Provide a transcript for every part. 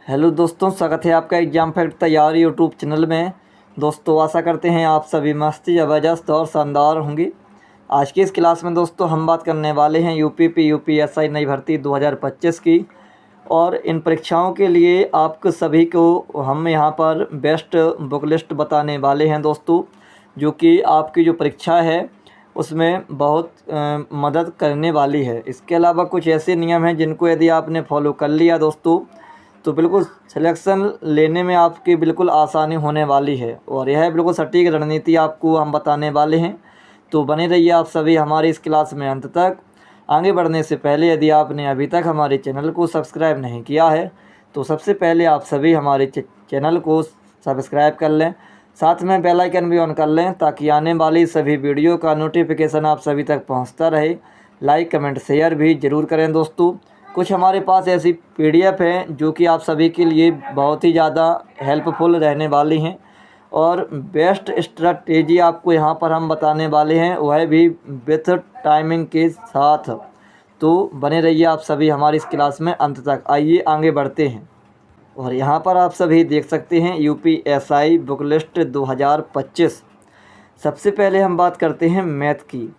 Hello दोस्तों, स्वागत है आपका एग्ज़ाम फैक्ट तैयारी यूट्यूब चैनल में। दोस्तों आशा करते हैं आप सभी मस्त ज़बरदस्त और शानदार होंगे। आज की इस क्लास में दोस्तों हम बात करने वाले हैं यूपीएससी नई भर्ती 2025 की। और इन परीक्षाओं के लिए आप सभी को हम यहाँ पर बेस्ट बुक लिस्ट बताने वाले हैं दोस्तों, जो कि आपकी जो परीक्षा है उसमें बहुत मदद करने वाली है। इसके अलावा कुछ ऐसे नियम हैं जिनको यदि आपने फॉलो कर लिया दोस्तों तो बिल्कुल सिलेक्शन लेने में आपकी बिल्कुल आसानी होने वाली है। और यह बिल्कुल सटीक रणनीति आपको हम बताने वाले हैं। तो बने रहिए आप सभी हमारी इस क्लास में अंत तक। आगे बढ़ने से पहले यदि आपने अभी तक हमारे चैनल को सब्सक्राइब नहीं किया है तो सबसे पहले आप सभी हमारे चैनल को सब्सक्राइब कर लें, साथ में बेल आइकन भी ऑन कर लें ताकि आने वाली सभी वीडियो का नोटिफिकेशन आप सभी तक पहुंचता रहे। लाइक कमेंट शेयर भी ज़रूर करें दोस्तों। कुछ हमारे पास ऐसी पीडीएफ हैं जो कि आप सभी के लिए बहुत ही ज़्यादा हेल्पफुल रहने वाली हैं। और बेस्ट स्ट्रैटेजी आपको यहाँ पर हम बताने वाले हैं, वह भी विथ टाइमिंग के साथ। तो बने रहिए आप सभी हमारी इस क्लास में अंत तक। आइए आगे बढ़ते हैं। और यहाँ पर आप सभी देख सकते हैं यूपीएससी बुक लिस्ट 2025। सबसे पहले हम बात करते हैं मैथ की।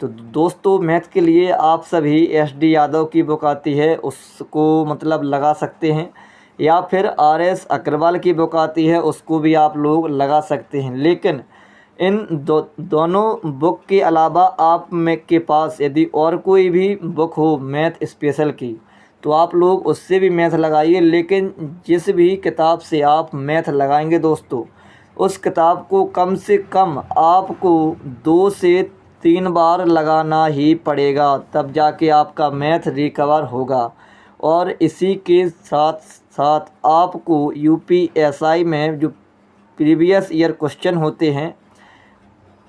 तो दोस्तों मैथ के लिए आप सभी एस.डी. यादव की बुक आती है उसको मतलब लगा सकते हैं, या फिर आर.एस. अग्रवाल की बुक आती है उसको भी आप लोग लगा सकते हैं। लेकिन इन दोनों बुक के अलावा आप में के पास यदि और कोई भी बुक हो मैथ स्पेशल की तो आप लोग उससे भी मैथ लगाइए। लेकिन जिस भी किताब से आप मैथ लगाएंगे दोस्तों उस किताब को कम से कम आपको 2 से 3 बार लगाना ही पड़ेगा, तब जाके आपका मैथ रिकवर होगा। और इसी के साथ साथ आपको यूपीएससी में जो प्रीवियस ईयर क्वेश्चन होते हैं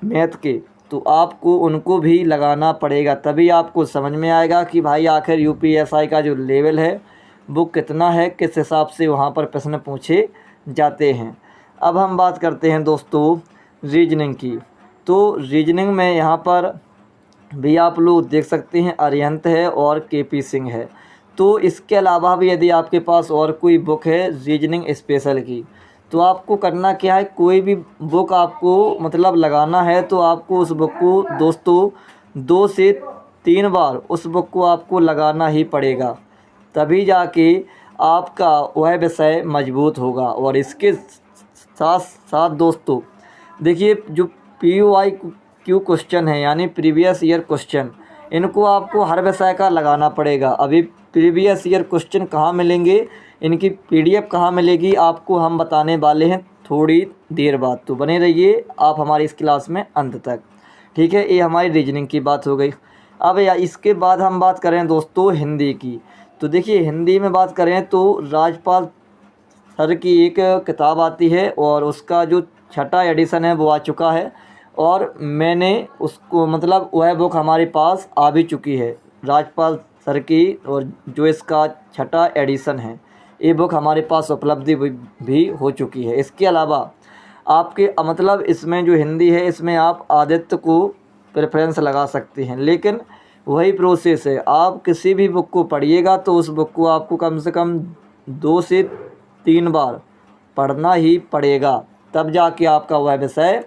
मैथ के तो आपको उनको भी लगाना पड़ेगा, तभी आपको समझ में आएगा कि भाई आखिर यूपीएससी का जो लेवल है वो कितना है, किस हिसाब से वहाँ पर प्रश्न पूछे जाते हैं। अब हम बात करते हैं दोस्तों रीजनिंग की। तो रीजनिंग में यहाँ पर भी आप लोग देख सकते हैं अरिहंत है और केपी सिंह है। तो इसके अलावा भी यदि आपके पास और कोई बुक है रीजनिंग स्पेशल की तो आपको करना क्या है, कोई भी बुक आपको मतलब लगाना है तो आपको उस बुक को दोस्तों 2 से 3 बार उस बुक को आपको लगाना ही पड़ेगा, तभी जाके आपका वह विषय मजबूत होगा। और इसके साथ साथ दोस्तों देखिए जो PYQ क्वेश्चन है यानी प्रीवियस ईयर क्वेश्चन, इनको आपको हर विषय का लगाना पड़ेगा। अभी प्रीवियस ईयर क्वेश्चन कहाँ मिलेंगे, इनकी PDF कहाँ मिलेगी आपको हम बताने वाले हैं थोड़ी देर बाद। तो बने रहिए आप हमारी इस क्लास में अंत तक, ठीक है। ये हमारी रीजनिंग की बात हो गई। अब या इसके बाद हम बात करें दोस्तों हिंदी की। तो देखिए हिंदी में बात करें तो राजपाल सर की एक किताब आती है और उसका जो 6ठा एडिशन है वो आ चुका है। और मैंने उसको मतलब वह बुक हमारे पास आ भी चुकी है राजपाल सर की, और जो इसका 6ठा एडिशन है ये बुक हमारे पास उपलब्धि भी हो चुकी है। इसके अलावा आपके मतलब इसमें जो हिंदी है इसमें आप आदित्य को प्रेफरेंस लगा सकते हैं। लेकिन वही प्रोसेस है, आप किसी भी बुक को पढ़िएगा तो उस बुक को आपको कम से कम 2 से 3 बार पढ़ना ही पड़ेगा, तब जाके आपका वह विषय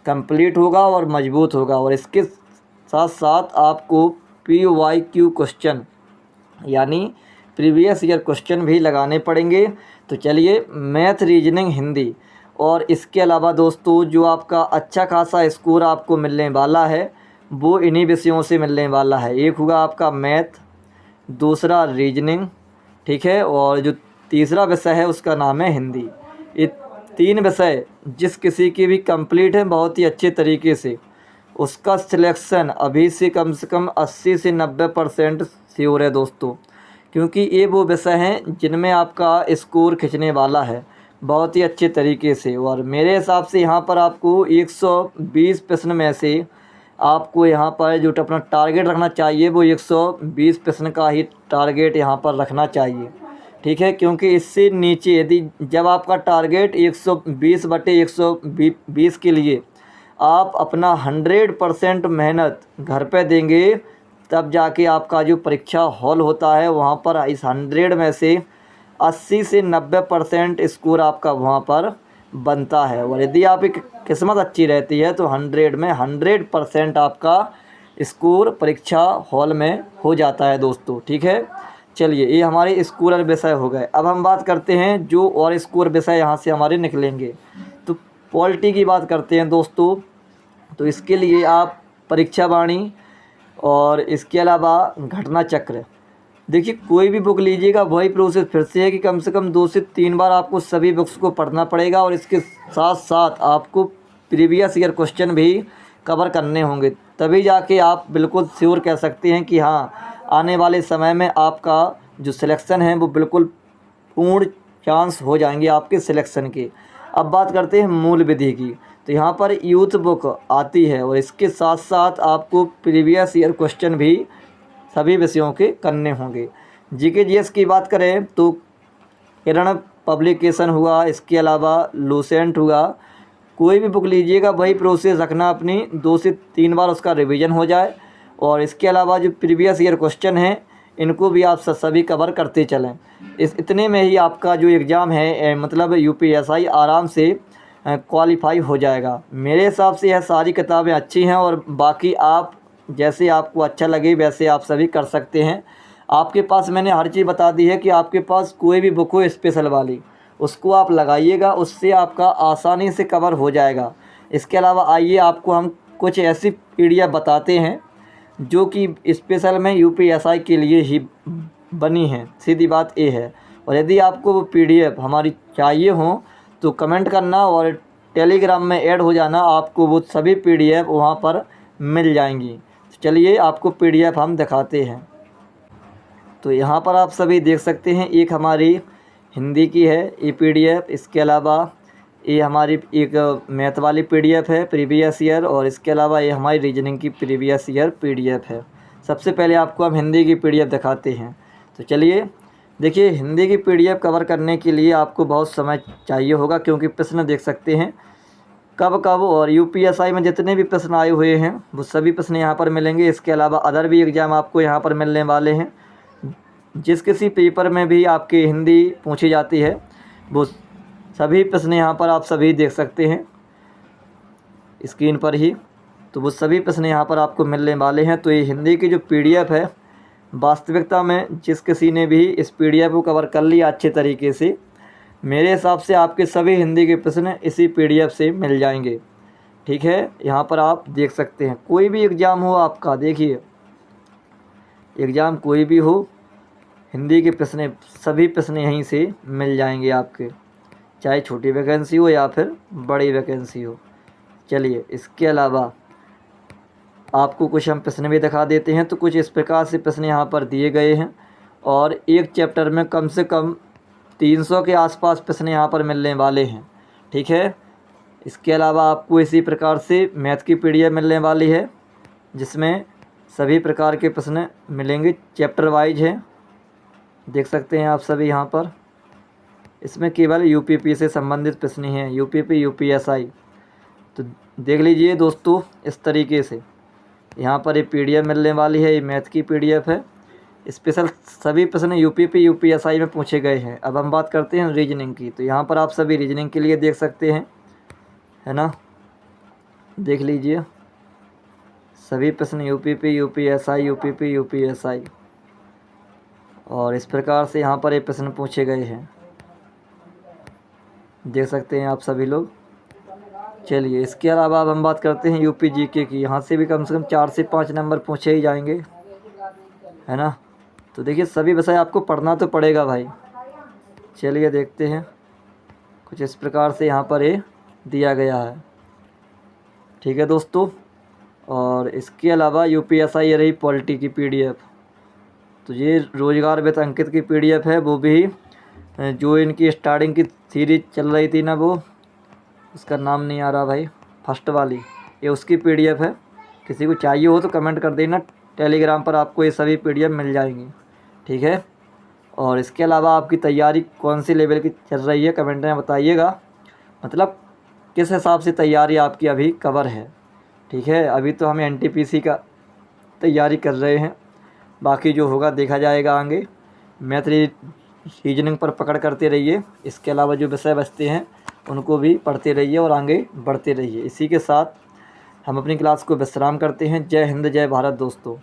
कंप्लीट होगा और मजबूत होगा। और इसके साथ साथ आपको PYQ क्वेश्चन यानी प्रीवियस ईयर क्वेश्चन भी लगाने पड़ेंगे। तो चलिए मैथ रीजनिंग हिंदी और इसके अलावा दोस्तों जो आपका अच्छा खासा स्कोर आपको मिलने वाला है वो इन्हीं विषयों से मिलने वाला है। एक होगा आपका मैथ, दूसरा रीजनिंग, ठीक है, और जो तीसरा विषय है उसका नाम है हिंदी। ये 3 विषय जिस किसी की भी कंप्लीट है बहुत ही अच्छे तरीके से, उसका सिलेक्शन अभी से कम 80 से 90% श्योर है दोस्तों, क्योंकि ये वो विषय हैं जिनमें आपका स्कोर खिंचने वाला है बहुत ही अच्छे तरीके से। और मेरे हिसाब से यहाँ पर आपको 120 प्रश्न में से आपको यहाँ पर जो अपना टारगेट रखना चाहिए वो 120 प्रश्न का ही टारगेट यहाँ पर रखना चाहिए, ठीक है। क्योंकि इससे नीचे यदि जब आपका टारगेट 120/120 के लिए आप अपना 100% मेहनत घर पे देंगे तब जाके आपका जो परीक्षा हॉल होता है वहाँ पर इस 100 में से 80 से 90% स्कोर आपका वहाँ पर बनता है। और यदि आपकी किस्मत अच्छी रहती है तो 100 में 100% आपका स्कोर परीक्षा हॉल में हो जाता है दोस्तों। ठीक है, चलिए ये हमारे स्कोरर विषय हो गए। अब हम बात करते हैं जो और स्कोर विषय यहाँ से हमारे निकलेंगे। तो पॉलिटी की बात करते हैं दोस्तों। तो इसके लिए आप परीक्षा वाणी और इसके अलावा घटना चक्र, देखिए कोई भी बुक लीजिएगा वही प्रोसेस फिर से है कि कम से कम 2 से 3 बार आपको सभी बुक्स को पढ़ना पड़ेगा और इसके साथ साथ आपको प्रीवियस ईयर क्वेश्चन भी कवर करने होंगे, तभी जाके आप बिल्कुल श्योर कह सकते हैं कि हाँ आने वाले समय में आपका जो सिलेक्शन है वो बिल्कुल पूर्ण चांस हो जाएंगे आपके सिलेक्शन के। अब बात करते हैं मूल विधि की। तो यहाँ पर यूथ बुक आती है और इसके साथ साथ आपको प्रीवियस ईयर क्वेश्चन भी सभी विषयों के करने होंगे। जीके जीएस की बात करें तो किरण पब्लिकेशन हुआ, इसके अलावा लूसेंट हुआ, कोई भी बुक लीजिएगा वही प्रोसेस रखना अपनी, 2 से 3 बार उसका रिवीजन हो जाए। और इसके अलावा जो प्रीवियस ईयर क्वेश्चन हैं इनको भी आप सभी कवर करते चलें। इतने में ही आपका जो एग्ज़ाम है मतलब यूपीएसआई आराम से क्वालिफाई हो जाएगा। मेरे हिसाब से यह सारी किताबें अच्छी हैं और बाकी आप जैसे आपको अच्छा लगे वैसे आप सभी कर सकते हैं। आपके पास मैंने हर चीज़ बता दी है कि आपके पास कोई भी बुक हो स्पेशल वाली उसको आप लगाइएगा, उससे आपका आसानी से कवर हो जाएगा। इसके अलावा आइए आपको हम कुछ ऐसी पीडीएफ बताते हैं जो कि स्पेशल में यूपीएसआई के लिए ही बनी है, सीधी बात ये है। और यदि आपको वो पीडीएफ हमारी चाहिए हो तो कमेंट करना और टेलीग्राम में ऐड हो जाना, आपको वो सभी पीडीएफ वहाँ पर मिल जाएंगी। चलिए आपको पीडीएफ हम दिखाते हैं। तो यहाँ पर आप सभी देख सकते हैं, एक हमारी हिंदी की है ये पीडीएफ, इसके अलावा ये हमारी एक मैथ वाली पीडीएफ है प्रीवियस ईयर, और इसके अलावा ये हमारी रीजनिंग की प्रीवियस ईयर पीडीएफ है। सबसे पहले आपको हम हिंदी की पीडीएफ दिखाते हैं। तो चलिए देखिए, हिंदी की पीडीएफ कवर करने के लिए आपको बहुत समय चाहिए होगा क्योंकि प्रश्न देख सकते हैं कब कब, और यूपीएसआई में जितने भी प्रश्न आए हुए हैं वो सभी प्रश्न यहाँ पर मिलेंगे। इसके अलावा अदर भी एग्ज़ाम आपको यहाँ पर मिलने वाले हैं। जिस किसी पेपर में भी आपकी हिंदी पूछी जाती है वो सभी प्रश्न यहाँ पर आप सभी देख सकते हैं स्क्रीन पर ही। तो वो सभी प्रश्न यहाँ पर आपको मिलने वाले हैं। तो ये हिंदी की जो पीडीएफ है, वास्तविकता में जिस किसी ने भी इस पीडीएफ को कवर कर लिया अच्छे तरीके से, मेरे हिसाब से आपके सभी हिंदी के प्रश्न इसी पीडीएफ से मिल जाएंगे। ठीक है, यहाँ पर आप देख सकते हैं। कोई भी एग्ज़ाम हो आपका, देखिए एग्ज़ाम कोई भी हो, हिंदी के प्रश्न सभी प्रश्न यहीं से मिल जाएंगे आपके, चाहे छोटी वैकेंसी हो या फिर बड़ी वैकेंसी हो। चलिए इसके अलावा आपको कुछ हम प्रश्न भी दिखा देते हैं। तो कुछ इस प्रकार से प्रश्न यहाँ पर दिए गए हैं और एक चैप्टर में कम से कम 300 के आसपास प्रश्न यहाँ पर मिलने वाले हैं। ठीक है, इसके अलावा आपको इसी प्रकार से मैथ की पीडीएफ मिलने वाली है जिसमें सभी प्रकार के प्रश्न मिलेंगे, चैप्टर वाइज है, देख सकते हैं आप सभी यहाँ पर। इसमें केवल यूपीपी से संबंधित प्रश्न हैं, यूपीपी यूपीएसआई। तो देख लीजिए दोस्तों, इस तरीके से यहाँ पर ये पीडीएफ मिलने वाली है। ये मैथ की पीडीएफ है, स्पेशल सभी प्रश्न यूपीपी यूपीएसआई में पूछे गए हैं। अब हम बात करते हैं रीजनिंग की। तो यहाँ पर आप सभी रीजनिंग के लिए देख सकते हैं, है ना, देख लीजिए सभी प्रश्न यूपीपी यूपीएसआई यूपीपी यूपीएसआई, और इस प्रकार से यहाँ पर ये प्रश्न पूछे गए हैं, देख सकते हैं आप सभी लोग। चलिए इसके अलावा अब हम बात करते हैं यूपी जीके की। यहाँ से भी कम से कम 4 से 5 नंबर पूछे ही जाएंगे, है ना। तो देखिए सभी विषय आपको पढ़ना तो पड़ेगा भाई। चलिए देखते हैं, कुछ इस प्रकार से यहाँ पर ये दिया गया है। ठीक है दोस्तों, और इसके अलावा यूपीएसआई ये रही पॉलिटी की पीडीएफ। तो ये रोजगार विद अंकित की पीडीएफ है, वो भी जो इनकी स्टार्टिंग की सीरीज चल रही थी ना, वो उसका नाम नहीं आ रहा भाई, फर्स्ट वाली, ये उसकी पीडीएफ है। किसी को चाहिए हो तो कमेंट कर देना, टेलीग्राम पर आपको ये सभी पीडीएफ मिल जाएंगी। ठीक है, और इसके अलावा आपकी तैयारी कौन सी लेवल की चल रही है कमेंट में बताइएगा, मतलब किस हिसाब से तैयारी आपकी अभी कवर है। ठीक है, अभी तो हम एनटीपीसी का तैयारी कर रहे हैं, बाकी जो होगा देखा जाएगा आगे। मैथ रीजनिंग पर पकड़ करते रहिए। इसके अलावा जो विषय बचते हैं उनको भी पढ़ते रहिए और आगे बढ़ते रहिए। इसी के साथ हम अपनी क्लास को विश्राम करते हैं। जय हिंद, जय भारत दोस्तों।